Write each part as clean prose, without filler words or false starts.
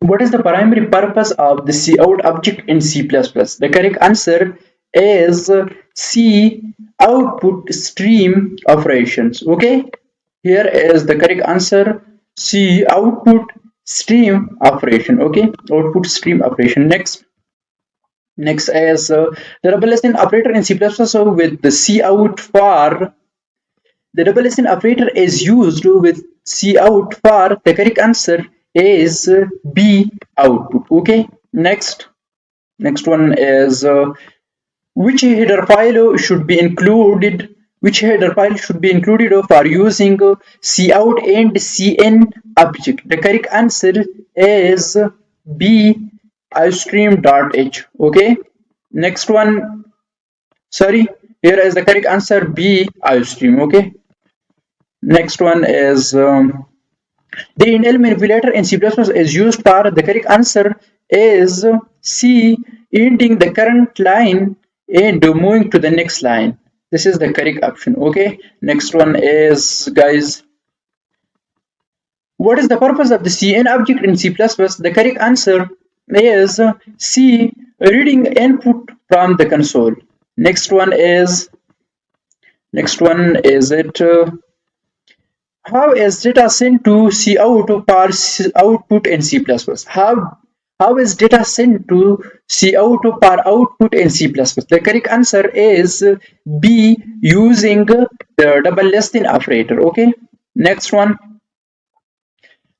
What is the primary purpose of the cout object in C++? The correct answer is C, output stream operations. Okay, here is the correct answer, C, output stream operation. Okay, output stream operation. Next is the double lesson operator in C++. So with the cout for the double lesson operator is used with cout for, the correct answer is B, output. Okay, next one is which header file should be included, for using cout and cn object. The correct answer is B, iostream.h. Okay, next one, sorry, here is the correct answer, B, iostream. Okay, next one is the indel manipulator in C++ is used for, the correct answer is C, ending the current line and moving to the next line. This is the correct option. Okay, next one is, guys, what is the purpose of the cn object in C++? The correct answer is C, reading input from the console. Next one is it how is data sent to cout for output in C++? How is data sent to cout for output in C++? The correct answer is B, using the double less than operator. Okay, next one,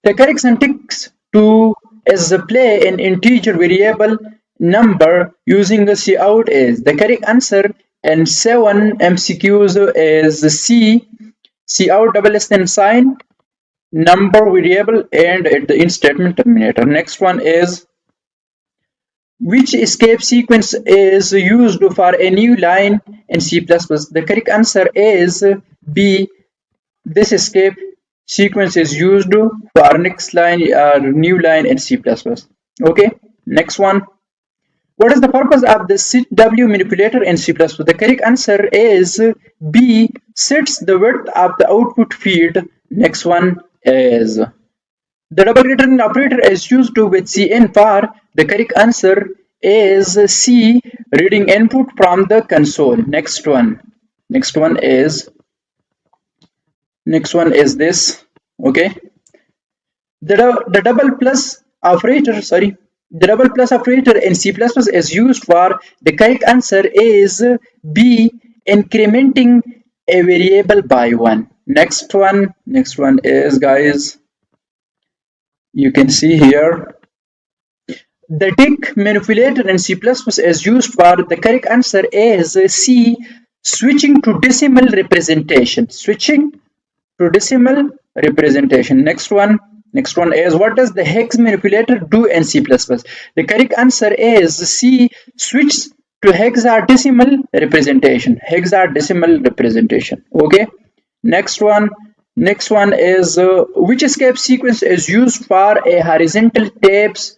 the correct syntax to is play an integer variable number using the cout is, the correct answer in 7 MCQs is C, cout double less than sign number variable and at the in statement terminator. Next one is which escape sequence is used for a new line in C++? The correct answer is B, this escape sequence is used for next line or new line in C++. Okay, next one, what is the purpose of the setw manipulator in C++? The correct answer is B, sets the width of the output field. Next one is the double return operator is used with cn for, the correct answer is C, reading input from the console. Next one is this. Okay, the double plus operator, sorry, the double plus operator in C++ is used for, the correct answer is B, incrementing a variable by 1. Next one is, guys, you can see here, the tick manipulator in C++ is used for, the correct answer is C, switching to decimal representation. Next one is, what does the hex manipulator do in C++? The correct answer is C, switch to hexadecimal representation. Okay, next one is which escape sequence is used for a horizontal tabs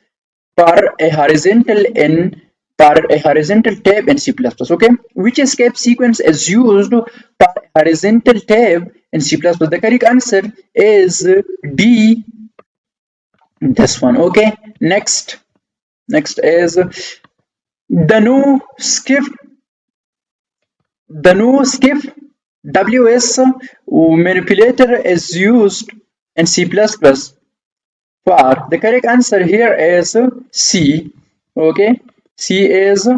for a horizontal tab in C++. Okay, which escape sequence is used for horizontal tab in C++? The correct answer is D, this one. Okay, next is the no skip ws manipulator is used in C++ for, the correct answer here is C. Okay, C is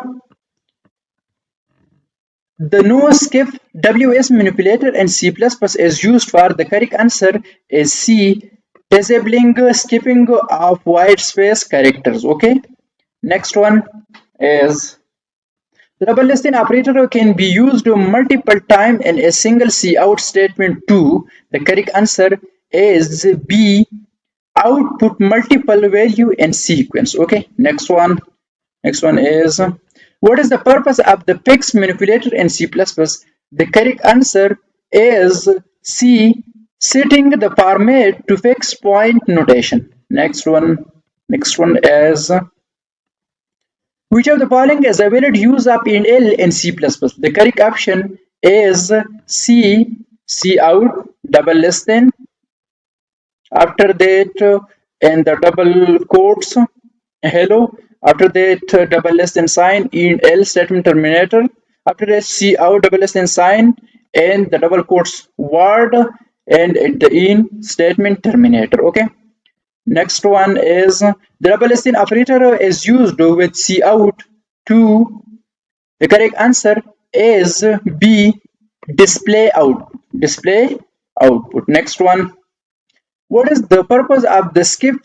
the no skip ws manipulator in C++ is used for, the correct answer is C, disabling skipping of white space characters. Okay, next one is the double less than operator can be used multiple times in a single cout statement too. The correct answer is B, output multiple value in sequence. Okay, next one is, what is the purpose of the fix manipulator in C++? The correct answer is C, setting the format to fixed point notation. Next one is, which of the following is a valid use of indel in C++? The correct option is C, cout double less than. After that and the double quotes hello. After that, double less than sign in else statement terminator. After that, C out double less than sign and the double quotes word and at the in statement terminator. Okay. Next one is the double less than operator is used with C out to. The correct answer is B, display out. Display output. Next one. What is the purpose of the skip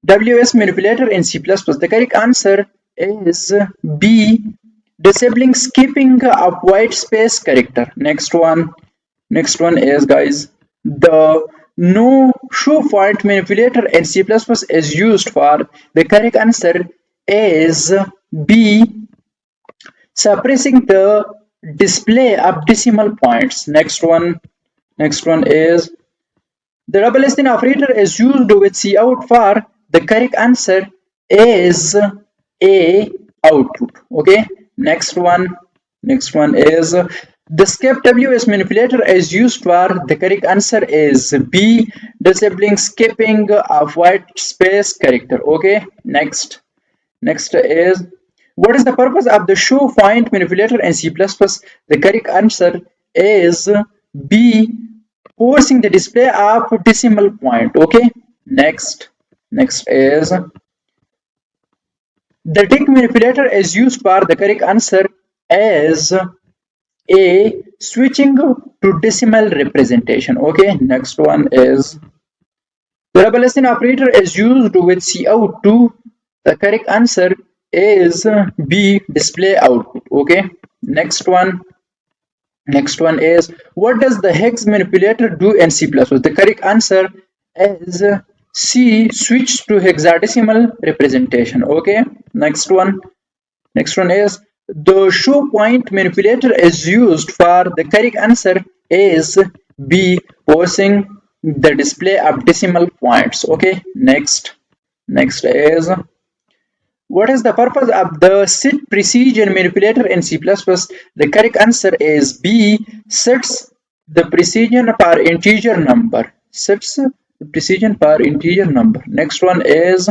WS manipulator in C++? The correct answer is B, disabling skipping of white space character. Next one. Next one is, guys, the no show point manipulator in C++ is used for. The correct answer is B, suppressing the display of decimal points. Next one. Next one is the double less than operator is used with cout for. The correct answer is A, output. Okay. Next one. Next one is the skip WS manipulator is used for. The correct answer is B, disabling skipping of white space character. Okay. Next. Next is what is the purpose of the show point manipulator in C++? The correct answer is B, forcing the display of decimal point. Okay. Next. Next is the tick manipulator is used for. The correct answer is A, switching to decimal representation. Okay. Next one is the double less than operator is used with cout to. The correct answer is B, display output. Okay. Next one. Next one is what does the hex manipulator do in C++? The correct answer is C, switch to hexadecimal representation. Okay. Next one. Next one is the show point manipulator is used for. The correct answer is B, forcing the display of decimal points. Okay. Next. Next is what is the purpose of the set precision manipulator in C++? The correct answer is B, sets the precision per integer number. Sets the precision per integer number. Next one is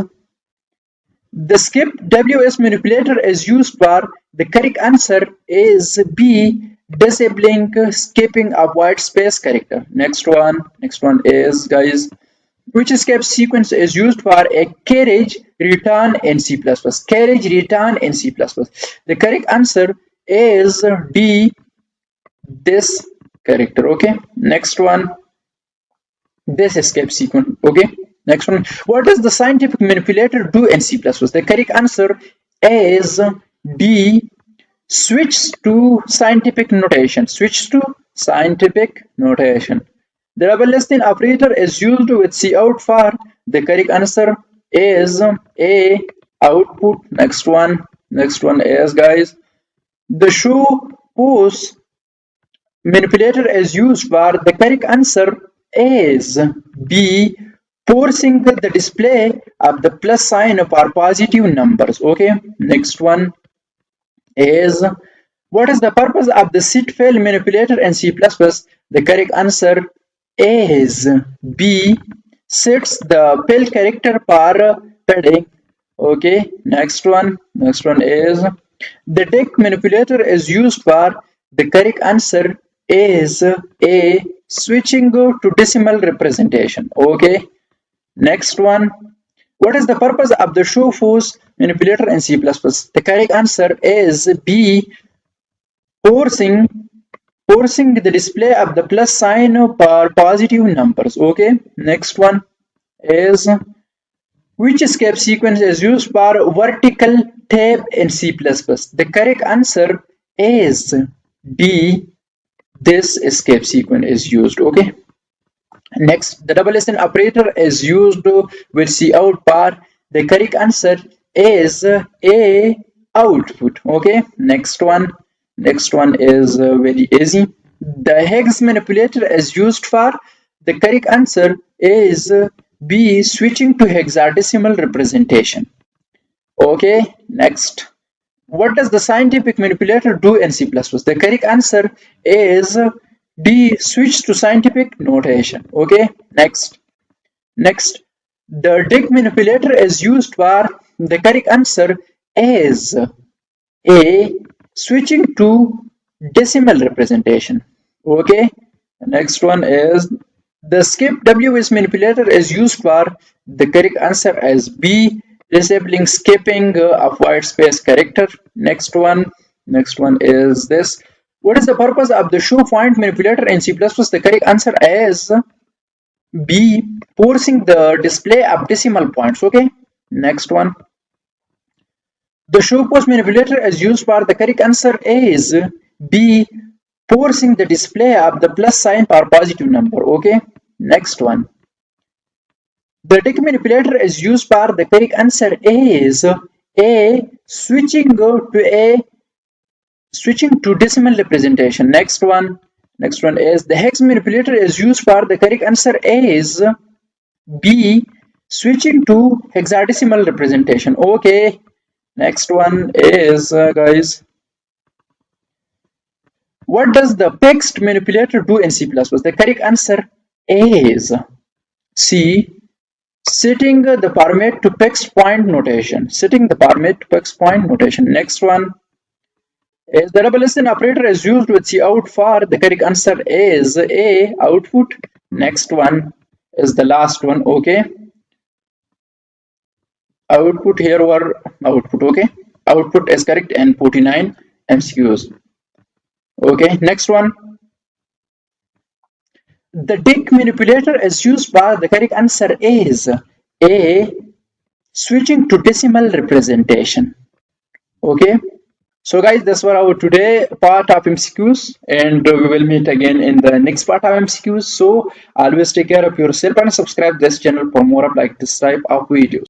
the skip WS manipulator is used for. The correct answer is B, disabling skipping of white space character. Next one. Next one is, guys, which escape sequence is used for a carriage return in C++? Carriage return in C++. The correct answer is D, this character. Okay. Next one, this escape sequence. Okay. Next one, what does the scientific manipulator do in C++? The correct answer is D, switch to scientific notation. Switch to scientific notation. The double less than operator is used with cout for. The correct answer is A, output. Next one. Next one is, guys, the show pose manipulator is used for. The correct answer is B, forcing the display of the plus sign for positive numbers. Okay. Next one is what is the purpose of the set fail manipulator in C++? The correct answer is B, sets the fail character per padding. Okay. Next one. Next one is the tick manipulator is used for. The correct answer is A, switching to decimal representation. Okay. Next one. What is the purpose of the show force manipulator in C++? The correct answer is B, forcing the display of the plus sign for positive numbers. Okay. Next one is which escape sequence is used for vertical tab in C++? The correct answer is D, this escape sequence is used. Okay. Next, the double less than operator is used with cout for. The correct answer is A, output. Okay. Next one. Next one is very easy. The hex manipulator is used for. The correct answer is B, switching to hexadecimal representation. Okay. Next, what does the scientific manipulator do in C++? The correct answer is D, switch to scientific notation. Okay. Next. Next, The dict manipulator is used for the correct answer is A. Switching to decimal representation. Okay. Next one is the skip WS manipulator is used for the correct answer as B. Disabling skipping of white space character. Next one is this. What is the purpose of the show point manipulator in C++? The correct answer is B. Forcing the display of decimal points. Okay. Next one. The show post manipulator is used for the correct answer is B. Forcing the display of the plus sign for positive number. Okay. Next one. The tick manipulator is used for the correct answer is A. Switching to decimal representation. Next one is the hex manipulator is used for the correct answer is B. Switching to hexadecimal representation. Okay. Next one is guys, what does the text manipulator do in C++? The correct answer is C. Setting the format to fixed point notation. Next one is the double listen operator is used with cout for. The correct answer is A. Output. Next one is the last one. Okay. Output here or output. Okay. Output is correct and 49 MCQs. Okay. Next one. The dict manipulator is used for. The correct answer is A. Switching to decimal representation. Okay. So guys, that's for our today part of MCQs, and we will meet again in the next part of MCQs. So always take care of yourself and subscribe this channel for more of like this type of videos.